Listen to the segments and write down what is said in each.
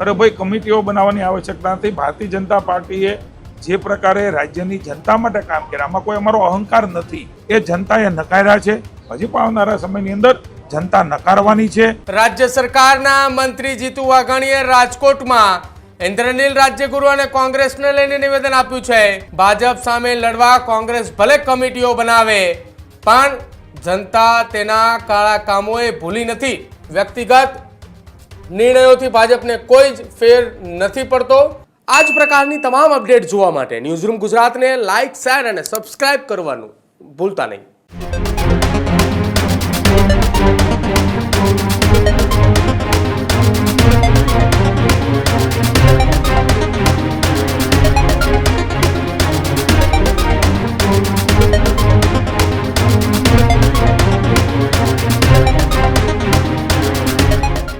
અરે ભાઈ, કમિટીઓ બનાવવાની આવશ્યકતા નથી. ભારતીય જનતા પાર્ટીએ જે પ્રકારે રાજ્યની જનતા માટે કામ કર્યા, આમાં કોઈ અમારો અહંકાર નથી. એ જનતાએ નકાર્યા છે. હજી પણ આવનારા સમયની અંદર જનતા નકારવાની છે. રાજ્ય સરકારના મંત્રી જીતુ વાઘાણીએ રાજકોટમાં ઇન્દ્રનીલ રાજ્યગુરુ અને કોંગ્રેસને લઈને નિવેદન આપ્યું છે. ભાજપ સામે લડવા કોંગ્રેસ ભલે કમિટીઓ બનાવે, પણ જનતા તેના કાળા કામોએ ભૂલી નથી. વ્યક્તિગત નિર્ણયોથી ભાજપને કોઈ જ ફેર નથી પડતો. આ જ પ્રકારની તમામ અપડેટ જોવા માટે ન્યૂઝરૂમ ગુજરાતને લાઇક, શેર અને સબસ્ક્રાઇબ કરવાનું ભૂલતા નહીં.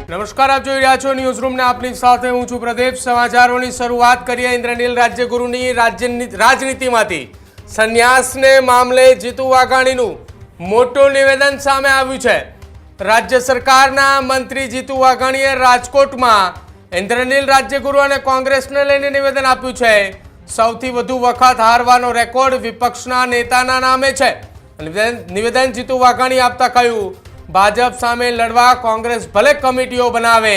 નમસ્કાર, આપ જોઈ રહ્યા છો ન્યૂઝરૂમ ને આપની સાથે હું છું પ્રદીપ. સમાચારોની શરૂઆત કરીએ ઇન્દ્રનીલ રાજ્યગુરુની રાજનીતિમાંથી સંન્યાસને મામલે જીતુ વાઘાણીનું મોટું નિવેદન સામે આવ્યું છે. રાજ્ય સરકારના મંત્રી જીતુ વાઘાણીએ રાજકોટમાં ઇન્દ્રનીલ રાજ્યગુરુ અને કોંગ્રેસને લઈને નિવેદન આપ્યું છે. સૌથી વધુ વખત હારવાનો રેકોર્ડ વિપક્ષના નેતાના નામે છે. નિવેદન જીતુ વાઘાણી આપતા કહ્યું, ભાજપ સામે લડવા કોંગ્રેસ ભલે કમિટીઓ બનાવે,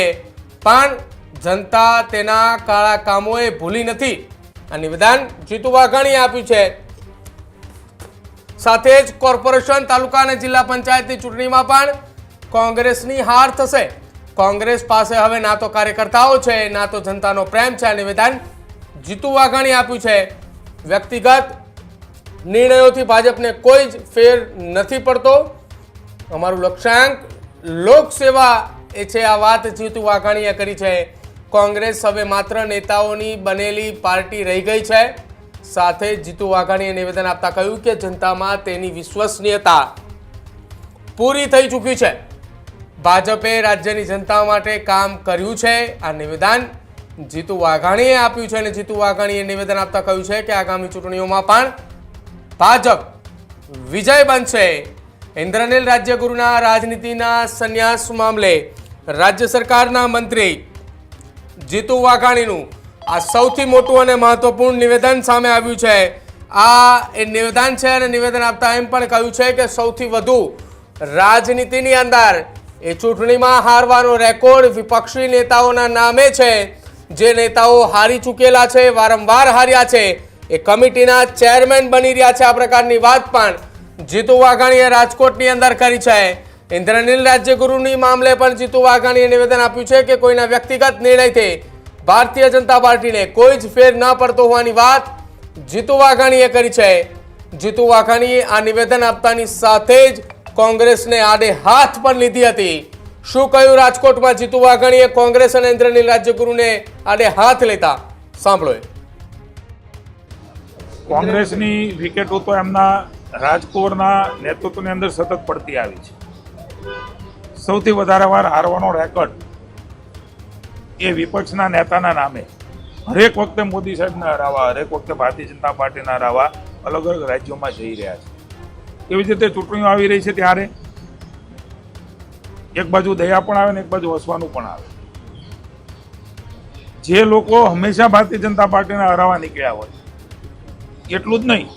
પણ જનતા તેના કાળા કામોએ ભૂલી નથી. આ નિવેદન જીતુ વાઘાણીએ આપ્યું છે. સાથે જ કોર્પોરેશન, તાલુકા અને જિલ્લા પંચાયતની ચૂંટણીમાં પણ કોંગ્રેસની હાર થશે. કોંગ્રેસ પાસે હવે ના તો કાર્યકર્તાઓ છે, ના તો જનતાનો પ્રેમ છે. આ નિવેદન જીતુ વાઘાણીએ આપ્યું છે. વ્યક્તિગત નિર્ણયોથી ભાજપને કોઈ જ ફેર નથી પડતો. અમારું લક્ષ્યાંક લોકસેવા એ છે. આ વાત જીતુ વાઘાણીએ કરી છે. કોંગ્રેસ હવે માત્ર નેતાઓની બનેલી પાર્ટી રહી ગઈ છે. સાથે જીતુ વાઘાણીએ નિવેદન આપતા કહ્યું કે જનતામાં તેની વિશ્વસનીયતા પૂરી થઈ ચૂકી છે. ભાજપે રાજ્યની જનતા માટે કામ કર્યું છે. આ નિવેદન જીતુ વાઘાણીએ આપ્યું છે અને જીતુ વાઘાણીએ નિવેદન આપતા કહ્યું છે કે આગામી ચૂંટણીઓમાં પણ ભાજપ વિજય બનશે. ઇન્દ્રનીલ રાજ્યગુરુના રાજનીતિના સંન્યાસ મામલે રાજ્ય સરકારના મંત્રી જીતુ વાઘાણીનું આ સૌથી મોટું અને મહત્વપૂર્ણ નિવેદન સામે આવ્યું છે. આ એ નિવેદન છે અને નિવેદન આપતા એમ પણ કહ્યું છે કે સૌથી વધુ રાજનીતિની અંદર એ ચૂંટણીમાં હારવાનો રેકોર્ડ વિપક્ષી નેતાઓના નામે છે. જે નેતાઓ હારી ચૂકેલા છે, વારંવાર હાર્યા છે, એ કમિટીના ચેરમેન બની રહ્યા છે. આ પ્રકારની વાત પણ જીતુ વાઘાણીએ રાજકોટની અંદર કરી છે. ઇન્દ્રનીલ રાજ્યગુરુની મામલે પણ જીતુ વાઘાણીએ નિવેદન આપ્યું છે કે કોઈના વ્યક્તિગત નિર્ણયથી ભારતીય જનતા પાર્ટીને કોઈ જ ફેર ન પડતો હોવાની વાત જીતુ વાઘાણીએ કરી છે. જીતુ વાઘાણીએ આ નિવેદન આપતાની સાથે જ કોંગ્રેસને આડે હાથ પણ લીધી હતી. શું કહ્યું રાજકોટમાં જીતુ વાઘાણીએ કોંગ્રેસ અને ઇન્દ્રનીલ રાજ્યગુરુને આડે હાથ લેતા? સાંભળો. કોંગ્રેસની વિકેટો તો એમના રાજકોટના નેતૃત્વની અંદર સતત પડતી આવી છે. સૌથી વધારે વાર હારવાનો રેકોર્ડ એ વિપક્ષના નેતાના નામે. હરેક વખતે મોદી સાહેબને હરાવવા, હરેક વખતે ભારતીય જનતા પાર્ટીને હરાવવા અલગ અલગ રાજ્યોમાં જઈ રહ્યા છે. એવી જ રીતે ચૂંટણીઓ આવી રહી છે ત્યારે એક બાજુ દયા પણ આવે ને એક બાજુ હસવાનું પણ આવે. જે લોકો હંમેશા ભારતીય જનતા પાર્ટીને હરાવવા નીકળ્યા હોય, એટલું જ નહીં,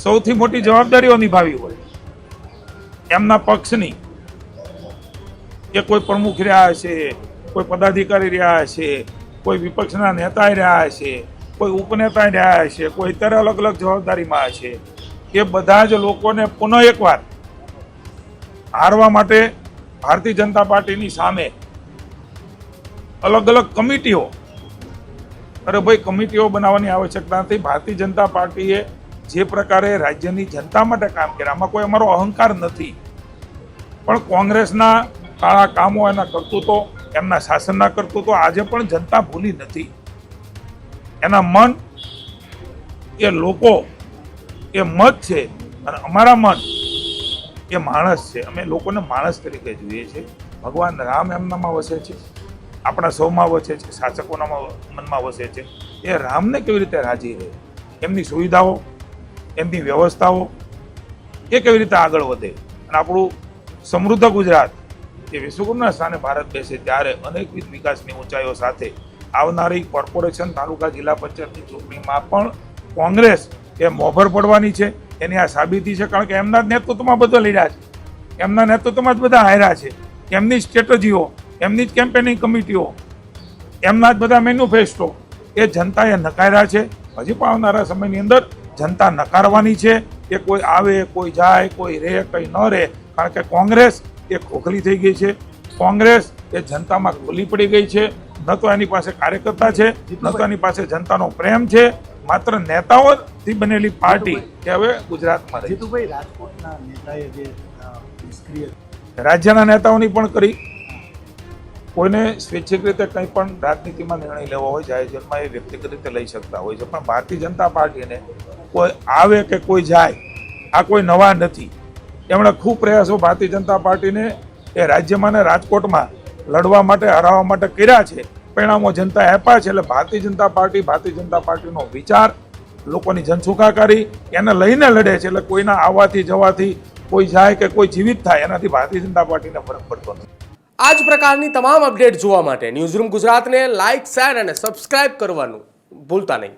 સૌથી મોટી જવાબદારીઓ નિભાવી હોય એમના પક્ષની, કે કોઈ પ્રમુખ રહ્યા હશે, કોઈ પદાધિકારી રહ્યા હશે, કોઈ વિપક્ષના નેતા રહ્યા હશે, કોઈ ઉપનેતા રહ્યા હશે, કોઈ અત્યારે અલગ અલગ જવાબદારીમાં હશે, એ બધા જ લોકોને પુનઃ એકવાર હારવા માટે ભારતીય જનતા પાર્ટીની સામે અલગ અલગ કમિટીઓ, અરે ભાઈ, કમિટીઓ બનાવવાની આવશ્યકતા નથી. ભારતીય જનતા પાર્ટીએ જે પ્રકારે રાજ્યની જનતા માટે કામ કર્યા, આમાં કોઈ અમારો અહંકાર નથી. પણ કોંગ્રેસના કાળા કામો, એના કરતૂતો, એમના શાસનના કરતૂતો આજે પણ જનતા ભૂલી નથી. એના મન, એ લોકો, એ મત છે અને અમારા મન એ માણસ છે. અમે લોકોને માણસ તરીકે જોઈએ છીએ. ભગવાન રામ એમનામાં વસે છે, આપણા સૌમાં વસે છે, શાસકોના મનમાં વસે છે. એ રામને કેવી રીતે રાજી રહે, એમની સુવિધાઓ, એમની વ્યવસ્થાઓ એ કેવી રીતે આગળ વધે અને આપણું સમૃદ્ધ ગુજરાત કે વિશ્વગુરુના સ્થાને ભારત બેસે ત્યારે અનેકવિધ વિકાસની ઊંચાઈઓ સાથે આવનારી કોર્પોરેશન, તાલુકા, જિલ્લા પંચાયતની ચૂંટણીમાં પણ કોંગ્રેસ એ મોભર પડવાની છે. એની આ સાબિતી છે, કારણ કે એમના જ નેતૃત્વમાં બધા લડ્યા છે, એમના નેતૃત્વમાં જ બધા હાર્યા છે. એમની સ્ટ્રેટેજીઓ, એમની જ કેમ્પેનિંગ કમિટીઓ, એમના જ બધા મેન્યુફેસ્ટો એ જનતાએ નકાર્યા છે. હજી પણ આવનારા સમયની અંદર જનતા નકારવાની છે. કે કોઈ આવે, કોઈ જાય, કોઈ રહે, કંઈ ન રહે, કારણ કે કોંગ્રેસ એ ખોખલી થઈ ગઈ છે. કોંગ્રેસ એ જનતામાં ખુલ્લી પડી ગઈ છે. ન તો એની પાસે કાર્યકર્તા છે, ન તો એની પાસે જનતાનો પ્રેમ છે. માત્ર નેતાઓથી બનેલી પાર્ટી કે હવે ગુજરાતમાં રહી. જીતુભાઈ, રાજકોટના નેતાએ જે નિષ્ક્રિય રાજ્યના નેતાઓની પણ કરી. કોઈને સ્વૈચ્છિક રીતે કંઈ પણ રાજનીતિમાં નિર્ણય લેવો હોય જાહેરમાં એ વ્યક્તિગત રીતે લઈ શકતા હોય છે, પણ ભારતીય જનતા પાર્ટીને કોઈ આવે કે કોઈ જાય, આ કોઈ નવા નથી. એમણે ખૂબ પ્રયાસો ભારતીય જનતા પાર્ટીને એ રાજ્યમાં ને રાજકોટમાં લડવા માટે, હરાવવા માટે કર્યા છે. પરિણામો જનતાએ આપ્યા છે. એટલે ભારતીય જનતા પાર્ટીનો વિચાર, લોકોની જનસુખાકારી એને લઈને લડે છે. એટલે કોઈના આવવાથી જવાથી કોઈ જાય કે કોઈ જીવિત થાય એનાથી ભારતીય જનતા પાર્ટીને ફરક પડતો નથી. આ જ પ્રકારની તમામ અપડેટ જોવા માટે ન્યૂઝરૂમ ગુજરાતને લાઇક, શેર અને સબસ્ક્રાઇબ કરવાનું ભૂલતા નહીં.